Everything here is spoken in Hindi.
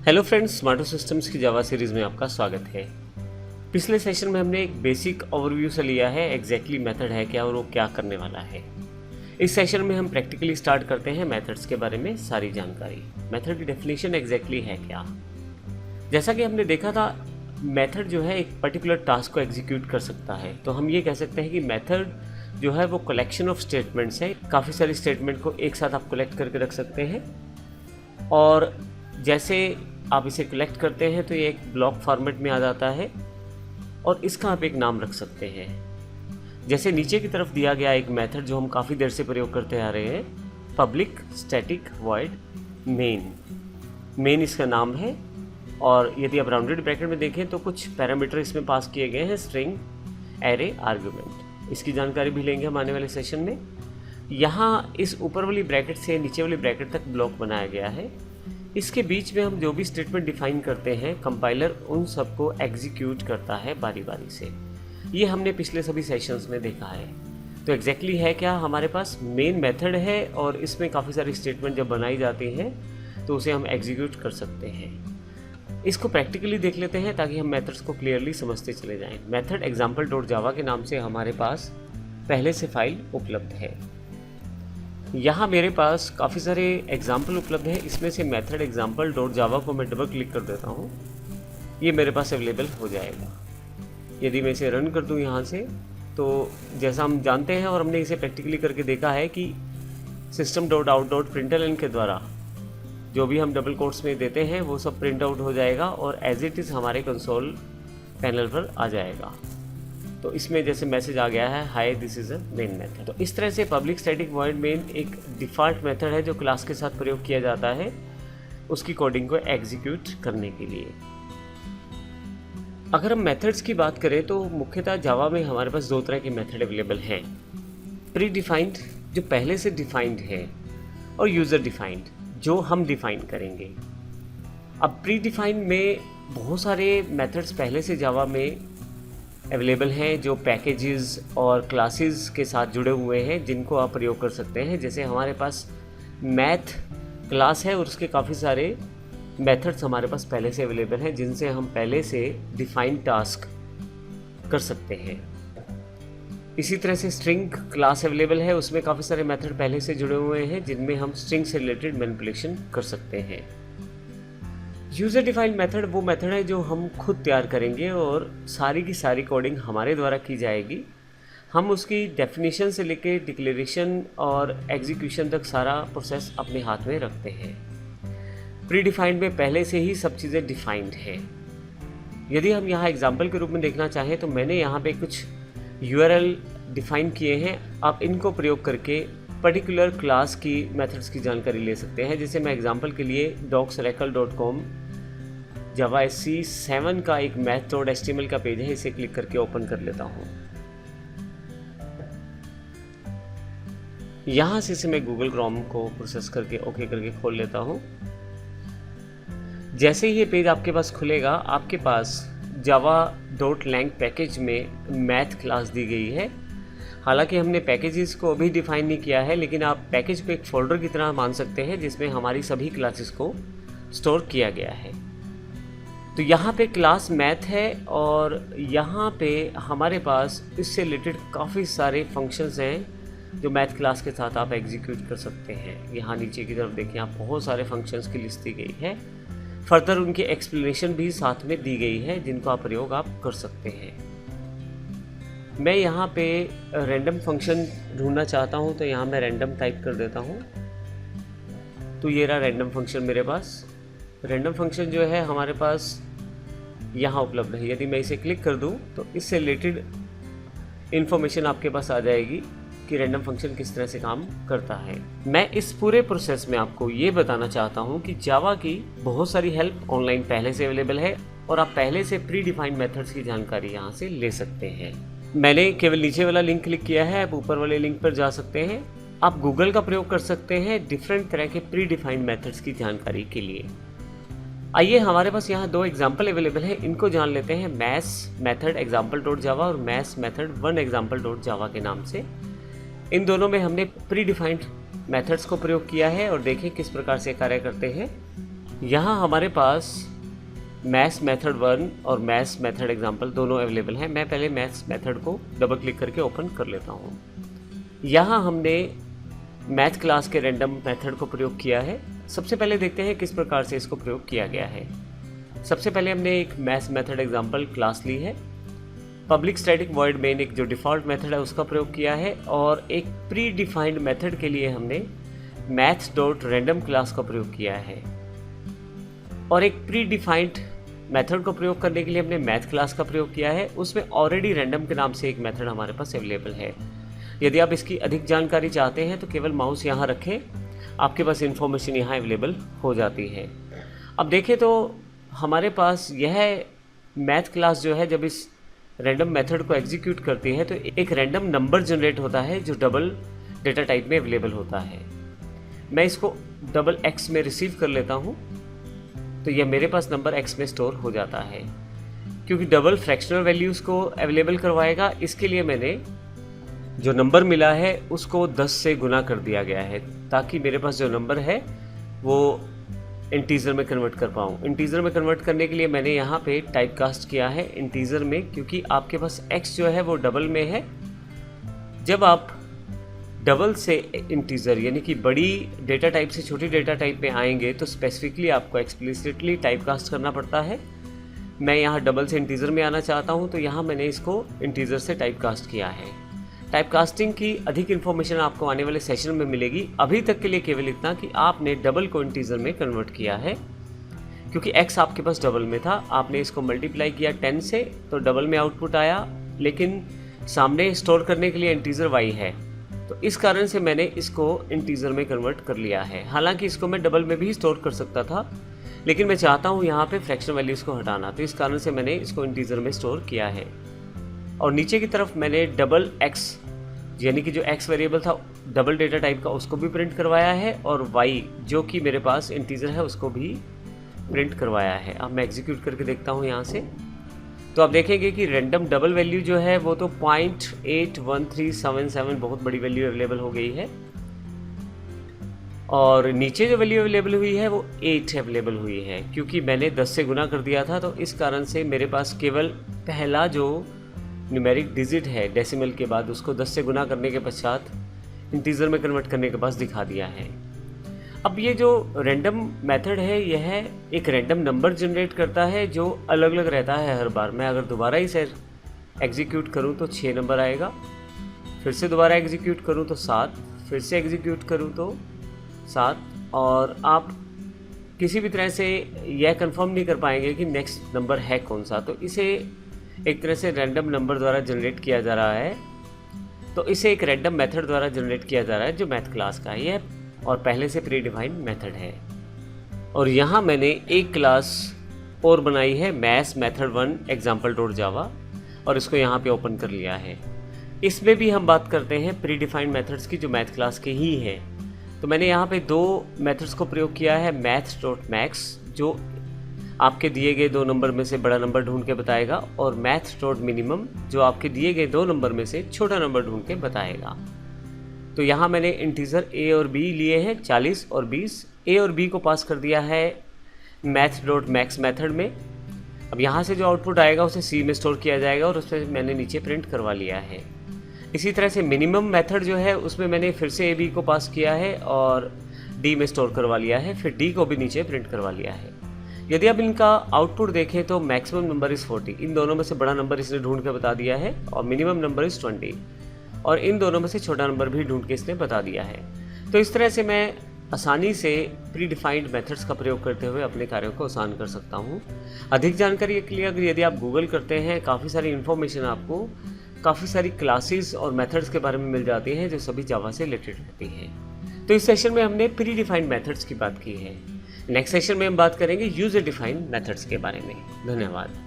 हेलो फ्रेंड्स, स्मार्टो सिस्टम्स की जावा सीरीज़ में आपका स्वागत है। पिछले सेशन में हमने एक बेसिक ओवरव्यू से लिया है एग्जैक्टली मेथड है क्या और वो क्या करने वाला है। इस सेशन में हम प्रैक्टिकली स्टार्ट करते हैं मेथड्स के बारे में सारी जानकारी। मेथड की डेफिनेशन एग्जैक्टली है क्या। जैसा कि हमने देखा था, मेथड जो है एक पर्टिकुलर टास्क को एग्जीक्यूट कर सकता है। तो हम ये कह सकते हैं कि मेथड जो है वो कलेक्शन ऑफ स्टेटमेंट्स है। काफ़ी सारी स्टेटमेंट को एक साथ आप कलेक्ट करके रख सकते हैं और जैसे आप इसे कलेक्ट करते हैं तो ये एक ब्लॉक फॉर्मेट में आ जाता है और इसका आप एक नाम रख सकते हैं। जैसे नीचे की तरफ दिया गया एक मेथड जो हम काफ़ी देर से प्रयोग करते आ रहे हैं, पब्लिक स्टैटिक वॉइड मेन इसका नाम है। और यदि आप राउंडेड ब्रैकेट में देखें तो कुछ पैरामीटर इसमें पास किए गए हैं, स्ट्रिंग, एरे, आर्गुमेंट। इसकी जानकारी भी लेंगे हम आने वाले सेशन में। यहाँ इस ऊपर वाली ब्रैकेट से नीचे वाली ब्रैकेट तक ब्लॉक बनाया गया है। इसके बीच में हम जो भी स्टेटमेंट डिफाइन करते हैं, कंपाइलर उन सबको एग्जीक्यूट करता है बारी बारी से। ये हमने पिछले सभी सेशंस में देखा है। तो एग्जैक्टली है क्या, हमारे पास मेन मेथड है और इसमें काफ़ी सारी स्टेटमेंट जब बनाई जाती हैं तो उसे हम एग्जीक्यूट कर सकते हैं। इसको प्रैक्टिकली देख लेते हैं ताकि हम मेथड्स को क्लियरली समझते चले जाएं। मेथड example.java के नाम से हमारे पास पहले से फाइल उपलब्ध है। यहाँ मेरे पास काफ़ी सारे एग्जाम्पल उपलब्ध हैं। इसमें से मेथड example.java को मैं डबल क्लिक कर देता हूँ, ये मेरे पास अवेलेबल हो जाएगा। यदि मैं इसे रन कर दूँ यहाँ से, तो जैसा हम जानते हैं और हमने इसे प्रैक्टिकली करके देखा है कि system.out.println के द्वारा जो भी हम डबल कोट्स में देते हैं वो सब प्रिंट आउट हो जाएगा और एज इट इज़ हमारे कंसोल पैनल पर आ जाएगा। तो इसमें जैसे मैसेज आ गया है, hi this is a main method. तो इस तरह से पब्लिक स्टैटिक वॉइड मेन एक डिफ़ॉल्ट मेथड है जो क्लास के साथ प्रयोग किया जाता है उसकी कोडिंग को एग्जीक्यूट करने के लिए। अगर हम मेथड्स की बात करें तो मुख्यतः जावा में हमारे पास दो तरह के मेथड अवेलेबल हैं, प्री डिफाइंड जो पहले से डिफाइंड है और यूज़र डिफाइंड जो हम डिफाइन करेंगे। अब प्री डिफाइंड में बहुत सारे मेथड्स पहले से जावा में अवेलेबल हैं जो पैकेजेस और क्लासेस के साथ जुड़े हुए हैं जिनको आप प्रयोग कर सकते हैं। जैसे हमारे पास मैथ क्लास है और उसके काफ़ी सारे मेथड्स हमारे पास पहले से अवेलेबल हैं जिनसे हम पहले से डिफाइन टास्क कर सकते हैं। इसी तरह से स्ट्रिंग क्लास अवेलेबल है, उसमें काफ़ी सारे मेथड पहले से जुड़े हुए हैं जिनमें हम स्ट्रिंग से रिलेटेड मैनिपुलेशन कर सकते हैं। यूज़र डिफाइंड मेथड वो मेथड है जो हम खुद तैयार करेंगे और सारी की सारी कोडिंग हमारे द्वारा की जाएगी। हम उसकी डेफिनेशन से लेके डिक्लेरेशन और एग्जीक्यूशन तक सारा प्रोसेस अपने हाथ में रखते हैं। प्री डिफाइंड में पहले से ही सब चीज़ें डिफाइंड हैं। यदि हम यहाँ एग्जाम्पल के रूप में देखना चाहें तो मैंने यहाँ पे कुछ URL डिफाइन किए हैं। आप इनको प्रयोग करके पर्टिकुलर क्लास की मेथड्स की जानकारी ले सकते हैं। जैसे मैं एग्जांपल के लिए docsracle.com जावा SC 7 का एक math.html का पेज है, इसे क्लिक करके ओपन कर लेता हूँ। यहाँ से इसे मैं गूगल क्रोम को प्रोसेस करके ओके करके खोल लेता हूँ। जैसे ही ये पेज आपके पास खुलेगा, आपके पास java.lang पैकेज में मैथ क्लास दी गई है। हालांकि हमने पैकेजेस को अभी डिफाइन नहीं किया है, लेकिन आप पैकेज को एक फोल्डर की तरह मान सकते हैं जिसमें हमारी सभी क्लासेस को स्टोर किया गया है। तो यहाँ पे क्लास मैथ है और यहाँ पे हमारे पास इससे रिलेटेड काफ़ी सारे फंक्शंस हैं जो मैथ क्लास के साथ आप एग्जीक्यूट कर सकते हैं। यहाँ नीचे की तरफ देखिए, आप बहुत सारे फंक्शंस की लिस्ट दी गई है। फर्दर उनकी एक्सप्लेनेशन भी साथ में दी गई है जिनको आप प्रयोग आप कर सकते हैं। मैं यहाँ पे रैंडम फंक्शन ढूंढना चाहता हूँ तो यहाँ मैं रैंडम टाइप कर देता हूँ। तो ये रहा रैंडम फंक्शन मेरे पास। रैंडम फंक्शन जो है हमारे पास यहाँ उपलब्ध है। यदि मैं इसे क्लिक कर दूँ तो इससे रिलेटेड इन्फॉर्मेशन आपके पास आ जाएगी कि रैंडम फंक्शन किस तरह से काम करता है। मैं इस पूरे प्रोसेस में आपको ये बताना चाहता हूँ कि जावा की बहुत सारी हेल्प ऑनलाइन पहले से अवेलेबल है और आप पहले से प्री डिफाइंड मेथड्स की जानकारी यहाँ से ले सकते हैं। मैंने केवल नीचे वाला लिंक क्लिक किया है, आप ऊपर वाले लिंक पर जा सकते हैं। आप गूगल का प्रयोग कर सकते हैं डिफरेंट तरह के प्री डिफाइंड मेथड्स की जानकारी के लिए। आइए, हमारे पास यहाँ दो एग्जाम्पल अवेलेबल है, इनको जान लेते हैं। मैथ्स मेथड example.java और मैथ्स मेथड 1example.java के नाम से। इन दोनों में हमने प्री डिफाइंड मेथड्स को प्रयोग किया है और देखें किस प्रकार से कार्य करते हैं। यहाँ हमारे पास मैथ्स मेथड 1 और मैथ्स मेथड एग्जाम्पल दोनों अवेलेबल हैं। मैं पहले मैथ्स मेथड को डबल क्लिक करके ओपन कर लेता हूँ। यहाँ हमने मैथ क्लास के रैंडम मेथड को प्रयोग किया है। सबसे पहले देखते हैं किस प्रकार से इसको प्रयोग किया गया है। सबसे पहले हमने एक मैथ्स मेथड एग्जाम्पल क्लास ली है, पब्लिक स्टैटिक वॉइड मेन एक जो डिफ़ॉल्ट मेथड है उसका प्रयोग किया है, और एक प्री डिफाइंड मेथड के लिए हमने मैथ्स डॉट रैंडम क्लास का प्रयोग किया है। और एक प्री डिफाइंड मेथड को प्रयोग करने के लिए हमने मैथ क्लास का प्रयोग किया है। उसमें ऑलरेडी रैंडम के नाम से एक मेथड हमारे पास अवेलेबल है। यदि आप इसकी अधिक जानकारी चाहते हैं तो केवल माउस यहाँ रखें, आपके पास इन्फॉर्मेशन यहाँ अवेलेबल हो जाती है। अब देखें तो हमारे पास यह मैथ क्लास जो है जब इस रैंडम मेथड को एग्जीक्यूट करती है तो एक रैंडम नंबर जनरेट होता है जो डबल डेटा टाइप में अवेलेबल होता है। मैं इसको डबल एक्स में रिसीव कर लेता हूँ तो यह मेरे पास नंबर एक्स में स्टोर हो जाता है। क्योंकि डबल फ्रैक्शनल वैल्यूज़ को अवेलेबल करवाएगा, इसके लिए मैंने जो नंबर मिला है उसको 10 से गुना कर दिया गया है ताकि मेरे पास जो नंबर है वो इंटीजर में कन्वर्ट कर पाऊँ। इंटीजर में कन्वर्ट करने के लिए मैंने यहाँ पे टाइप कास्ट किया है इंटीजर में, क्योंकि आपके पास x जो है वो डबल में है। जब आप डबल से इंटीजर यानी कि बड़ी डेटा टाइप से छोटी डेटा टाइप में आएंगे तो स्पेसिफिकली आपको एक्सप्लिसिटली टाइप कास्ट करना पड़ता है। मैं यहाँ डबल से इंटीजर में आना चाहता हूँ तो यहाँ मैंने इसको इंटीजर से टाइप कास्ट किया है। टाइप कास्टिंग की अधिक इन्फॉर्मेशन आपको आने वाले सेशन में मिलेगी। अभी तक के लिए केवल इतना कि आपने डबल को इंटीजर में कन्वर्ट किया है, क्योंकि x आपके पास डबल में था। आपने इसको मल्टीप्लाई किया 10 से तो डबल में आउटपुट आया, लेकिन सामने स्टोर करने के लिए इंटीजर y है, तो इस कारण से मैंने इसको इंटीजर में कन्वर्ट कर लिया है। हालांकि इसको मैं डबल में भी स्टोर कर सकता था, लेकिन मैं चाहता हूँ यहाँ पे फ्रैक्शन वैल्यूज़ को हटाना, तो इस कारण से मैंने इसको इंटीजर में स्टोर किया है। और नीचे की तरफ मैंने डबल x यानी कि जो x वेरिएबल था डबल डेटा टाइप का उसको भी प्रिंट करवाया है, और y जो कि मेरे पास इंटीजर है उसको भी प्रिंट करवाया है। अब मैं एग्जीक्यूट करके देखता हूँ यहाँ से, तो आप देखेंगे कि रैंडम डबल वैल्यू जो है वो तो 0.81377 बहुत बड़ी वैल्यू अवेलेबल हो गई है, और नीचे जो वैल्यू अवेलेबल हुई है वो 8 अवेलेबल हुई है। क्योंकि मैंने 10 से गुना कर दिया था तो इस कारण से मेरे पास केवल पहला जो न्यूमेरिक डिजिट है डेसिमल के बाद उसको 10 से गुना करने के पश्चात इंटीजर में कन्वर्ट करने के पास दिखा दिया है। अब ये जो रैंडम मेथड है यह एक रैंडम नंबर जनरेट करता है जो अलग अलग रहता है हर बार। मैं अगर दोबारा इसे एग्जीक्यूट करूं तो 6 नंबर आएगा, फिर से दोबारा एग्जीक्यूट करूं तो 7, फिर से एग्जीक्यूट करूं तो 7, और आप किसी भी तरह से यह कंफर्म नहीं कर पाएंगे कि नेक्स्ट नंबर है कौन सा। तो इसे एक तरह से रैंडम नंबर द्वारा जनरेट किया जा रहा है, तो इसे एक रैंडम मेथड द्वारा जनरेट किया जा रहा है जो मैथ क्लास का है यह, और पहले से प्री डिफाइंड मेथड है। और यहाँ मैंने एक क्लास और बनाई है मैथ्स मेथड 1 एग्जाम्पल डॉट जावा, और इसको यहाँ पे ओपन कर लिया है। इसमें भी हम बात करते हैं प्री डिफाइंड मेथड्स की जो मैथ क्लास के ही है। तो मैंने यहाँ पे 2 मेथड्स को प्रयोग किया है, मैथ्स डॉट मैक्स जो आपके दिए गए 2 नंबर में से बड़ा नंबर ढूंढ के बताएगा, और मैथ्स डॉट मिनिमम जो आपके दिए गए 2 नंबर में से छोटा नंबर ढूंढ के बताएगा। तो यहाँ मैंने इंटीजर a और b लिए हैं 40 और 20। a और b को पास कर दिया है मैथ्स डॉट मैक्स मेथड में। अब यहाँ से जो आउटपुट आएगा उसे c में स्टोर किया जाएगा, और उसमें मैंने नीचे प्रिंट करवा लिया है। इसी तरह से मिनिमम मेथड जो है उसमें मैंने फिर से a b को पास किया है और d में स्टोर करवा लिया है, फिर d को भी नीचे प्रिंट करवा लिया है। यदि आप इनका आउटपुट देखें तो मैक्सिमम नंबर इज़ 40, इन दोनों में से बड़ा नंबर इसने ढूंढ के बता दिया है, और मिनिमम नंबर इज़ 20, और इन दोनों में से छोटा नंबर भी ढूंढ के इसने बता दिया है। तो इस तरह से मैं आसानी से प्री डिफाइंड मेथड्स का प्रयोग करते हुए अपने कार्यों को आसान कर सकता हूँ। अधिक जानकारी के लिए अगर यदि आप गूगल करते हैं काफ़ी सारी इन्फॉर्मेशन आपको काफ़ी सारी क्लासेस और मेथड्स के बारे में मिल जाती हैं जो सभी जावा से रिलेटेड रहती हैं। तो इस सेशन में हमने प्री डिफाइंड मेथड्स की बात की है। नेक्स्ट सेशन में हम बात करेंगे यूजर डिफाइंड मेथड्स के बारे में। धन्यवाद।